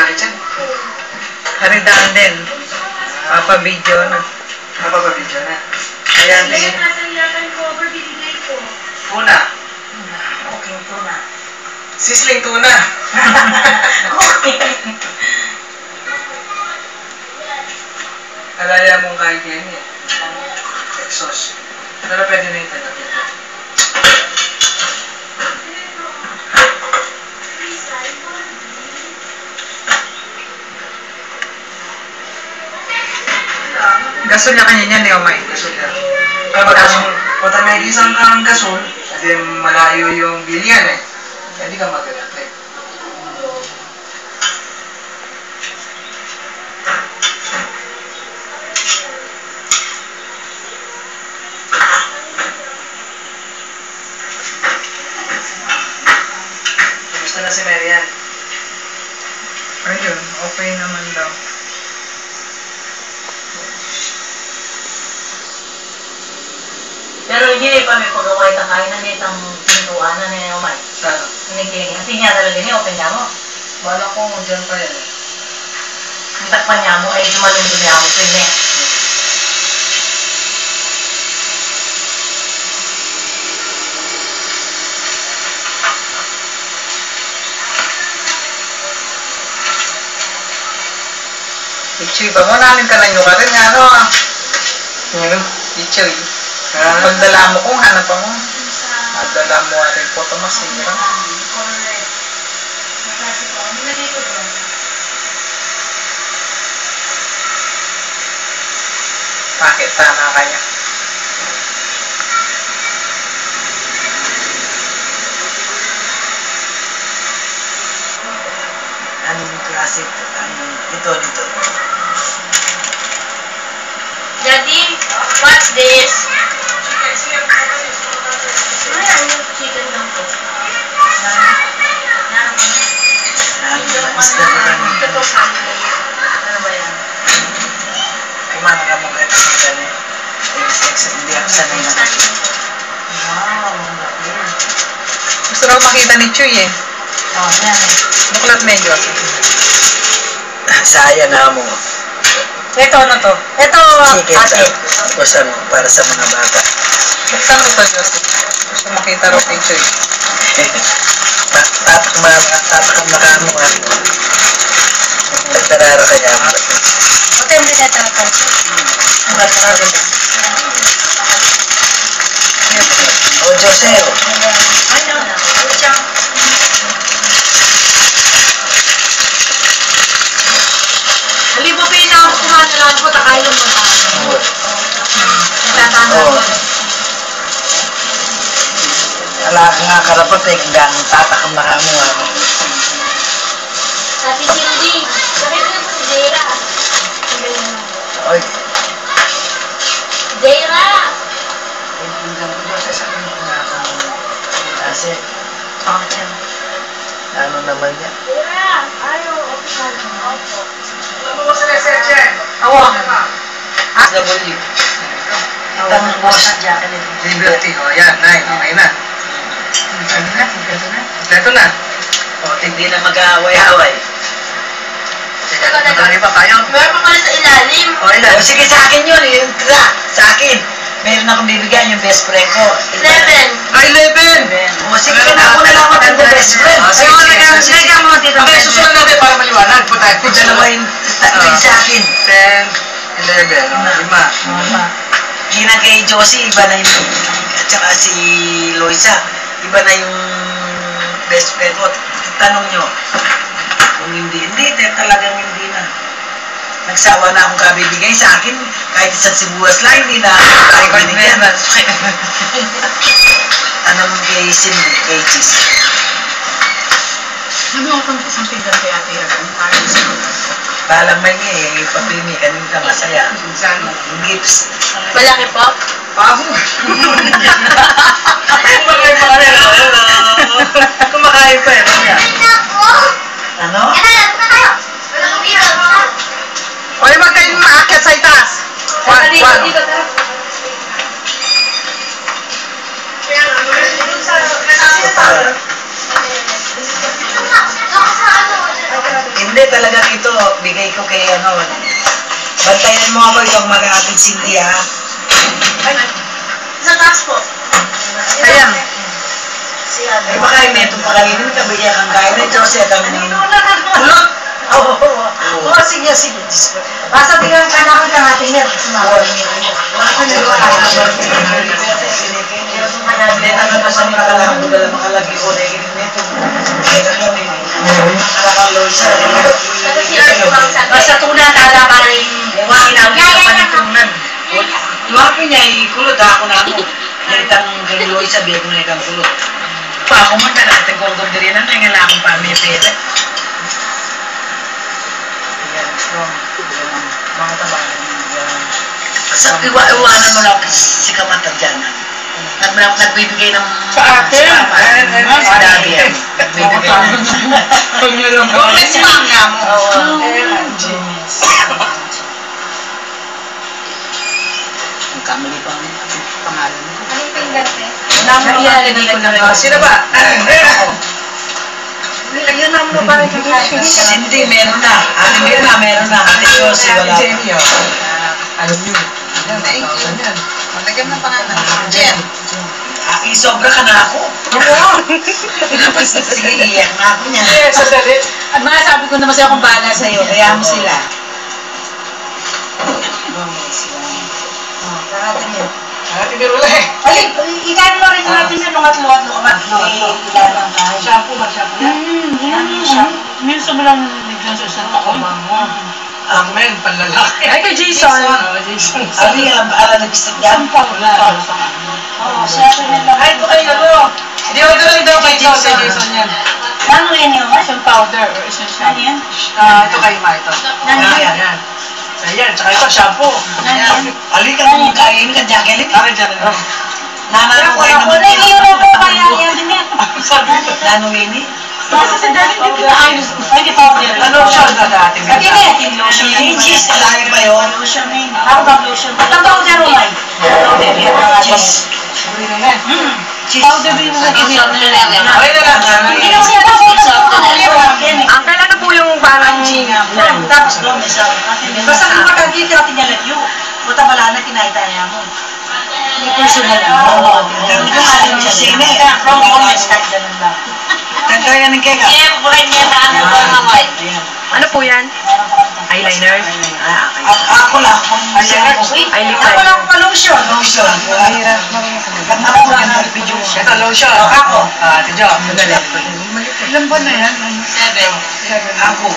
malaki dyan. Haridaan din. Papabidyo na. Napapabidyo na. Ayan, tingin. Tuna. Okay, tuna. Sisling tuna. Okay. Alaya mong kain kayo niya. Exos. Pero pwede na yung tanong dito. Gasol niya kanya niya, Leo May. Gasol yan. Kapag gasol, kung may isang kang gasol, kasi malayo yung bilyan eh. Pwede ka mag-alate. Kumusta na si Marian? Ayun, okay naman daw. Pero hindi pa may pagaway ka kain na nitang pintuan na niya umay. Saan? Hindi niya talaga niya, open niya mo. Bala ko, dyan pa yan. Ang takpan niya mo ay sumalong din niya mo pinne. Ichoy pa mo namin ka lang yung karin nga, ano ah. Ano? Ichoy. Pagdala mo kung hanap mo. Pagdala mo ating photo masira. Bakit tana kaya? Anong klase? Ito, dito. Daddy, what's this? Ayan, yung chicken lang po. Isda ko lang. Ito po family. Ano ba yan? Kumana ka mo kahit sa ganyan. Hindi ako sanay na. Wow, Gusto raw makita ni Chuy eh. oh, yan. Buklat medyo. Sayang na mo. Ito ano to? Ito, ate. Basta mo, para sa mga bata. Buksan mo to, Joseph. Gusto makita raw kay Chuy. Tatak na ka mo nga. Nagtarara kaya mo. Ito yung hindi natin ito. Nagtarara ka. O, Joseph. Ano? Siyang Alibo pa yun ako kumanalaan ko, takailong mo na. Natatanda ko. Wala ka nga karapat eh, hanggang tatakam na ka mo nga. Ate Cindy, bakit na po si Jaira? Oy. Jaira! Hanggang ko ba sa sakin ko nga ka mo. Kasi, ano naman yan? Jaira! Ayaw, okay na. Opo. Ano mo sa research eh? Awa! W. Itang boss Jacqueline. Liberty. O, yan. Nine. Okay na. Ito na. O, hindi na mag-away-away. Magkano pa kayo? Meron pa pala sa ilalim. O, ilan? O, sige sa akin yun. Yung tira, sa akin. Meron akong bibigyan yung best friend ko. 11. Ay, 11! O, sige ka na ako nalaman ng best friend. Ah, sige, sige, sige. Lagyan mo dito. Okay, susunod natin para maliwanag. Punta tayo. Dalawa yung tatlo yung sa akin. 10, 11, 5. Kina kay Josie, iba na yung, at saka si Loisa, iba na yung best friend ko. Tanong nyo, kung hindi, talagang hindi na. Nagsawa na akong kabibigay sa akin, kahit isang sibuas lang, hindi na tayo binigyan. Anong kay Cindy, kay Cheese? Ano ako kung isang pinggan kay Ate Hagan? Parang sa Balang may niya eh, papimi ka nung ka masaya. Yung gifts. Malaki po? Pabo! Kumakain pa rin. Kumakain pa eh. Ano? Oy, wag kayong maakyat sa itaas. Wag, wag. Dito, tara. Ito para. Hindi talaga dito, bigay ko kay ano. Bantayan mo ako yung mag-aatid Cindy ha. Sa tax po. Ayan. Si ano. Ay baka yung neto pa kainin, kabigyan kang kain. Ito siya kang kulot. Oo, sige. Basta tingnan ka na ako ng ating net. Basta tunan tala pa rin. Tuwapin niya, ikulot ako na ako. Nalitang gano'y sabi ko na ikang kulot. Pa ako man ka natin kung din na nga lang akong pa may pera. Mga tabahan. Sa iwanan mo lang si Kamata dyan. Nagbibigay ng... Sa akin? Sa dami yan. Nagbibigay ng... Bukas lang nga mo. Ang kamali pa ang pangalan ko. Ano yung pinggan Sino ba? Yun ang mo parang Cindy, meron na. Ate Mirna, meron na. Ate Josie, wala pa. Ano yun? Thank you. Malagyan ng pangalan. Jen. Isobra ka na ako. Sige, iyak na ako niya. At mga sabi ko naman sa'yo kung bahala sa'yo. Kaya mo sila. Ate Mir wala eh. Ay, ikan mo rin natin yung lungat-lungat. Ilalang ka. Shampoo ba? Shampoo yan? Minsan mo lang nagdyan sa isang taon. Amen, panlalaki. Ay, kay Jason. Sabi nga, ala nag-isip yan. Oo, siya rin na lang. Ay, ito kayo ano? Hindi ako doon daw kay Jason. Yan. Ano yan yun? Isang powder or essential. Ano yan? Ito kayo ma, ito. Ano yan? Yan. Ayan, tsaka ito, shampoo. Ano yan? Halika mo kain ka, Jacqueline. Akin dyan. Nanalo kayo naman. Wala yung euro ko kaya yan din yan. Nano Winnie? Basta sa dati, hindi ko ayos. Ay, di powder. Ano siya na dati? Hindi na yan. Lotion na yun. Cheese, alayo pa yun. Lotion na yun. Ako ba lotion? Ito ba ako dyan, Romay? Cheese. Powder ba yung mga Okay na lang. Hindi na siya daw. Ang kailan na po yung parang... Tapos doon, may sabi. Basta kung makagigil natin yan at yun. Buta wala na kinaitaya mo. Hindi personal. Oo. Hindi ko alam sa sine. From comments, kahit ganun lang. Tagkaya ng kaya. Ano po yan? Eyeliner? Ako lang. Ako lang pa lotion. Lotion. Pag ako lang ang video. Ito, lotion. Ako. Ate Jo. Ilan ba na yan? 7. Ako.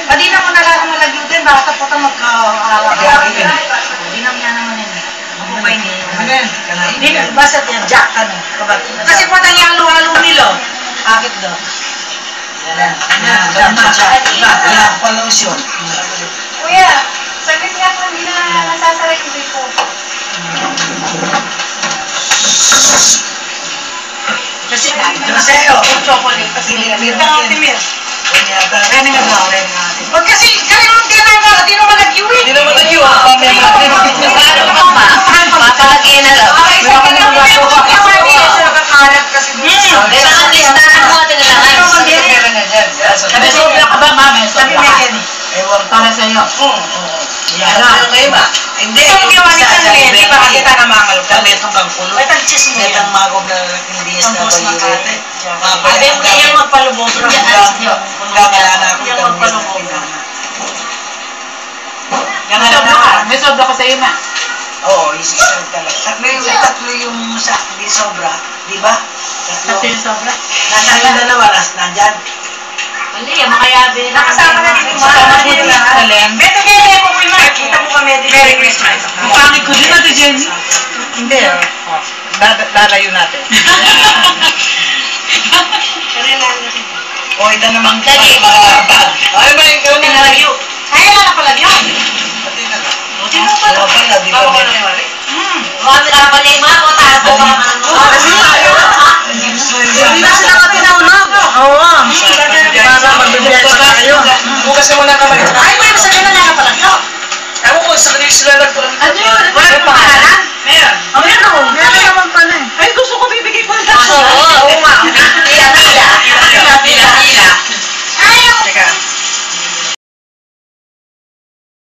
Padi na mo nalalang malagyutin, baka tapos ang magka-awak. Hindi na yan naman yun. Ako ba yun eh? Hindi na, basta yan, jack ka no. Kasi po tayo ang luhalong nilo. Akit do. Yan. Yan. Lotion. Kuya, saglit nga po, hindi na nasasaray ko dito. Kasi sa'yo. Chocolate. Timir. Timir. Kaya nga ba? Huwag kasi, kaya mo din na, di naman nag-iwi. Hindi naman nag-iwa. Papalagay na lang. Okay, so kaya mo din mo nakakalat kasi dito. Kailangan listahan mo natin na lang. Sabi sobra ka ba, mami? Sabi may yan eh. Ewan para sa'yo. Yan. Ano kayo ba? Hindi. Ito yung iwanin ka na yan, di ba kita na mangal ka? Metong kang kulot. Ay, tag-cheese mo yan. Metong magog na hindi is na Ang boss ng kate. Pwede Huwag kayang magpalubog. Gagala na ako. Kayang magpalubog. Gagala na ako. May sobra ko sa iyo, ma. Oo, isiserve talaga. Tatlo yung sa di sobra. Di ba? Tatlo yung sobra. Nasa yung dalawa, nandyan. Hindi, makayabi. Nakasama na din yung Kasama mga din na. Beto kaya po may mga. Kita mo kami. Merry Christmas. Ang pangit ko din natin, Jenny. Hindi. Lalayo natin. O, ito naman magpapag. Ay, may ikaw na nalayo. Ay, wala na pala yun. Sino pala? Di ba? Mga pinapalay mo, ako tago ka naman. Hindi na sila ka tinulog. Oo. Para magbibigay pa tayo. Bukas mo na kamay. Ay, may masaya na nga pala yun. Ewan ko, sa kanil sila nagpulang. Ano yun?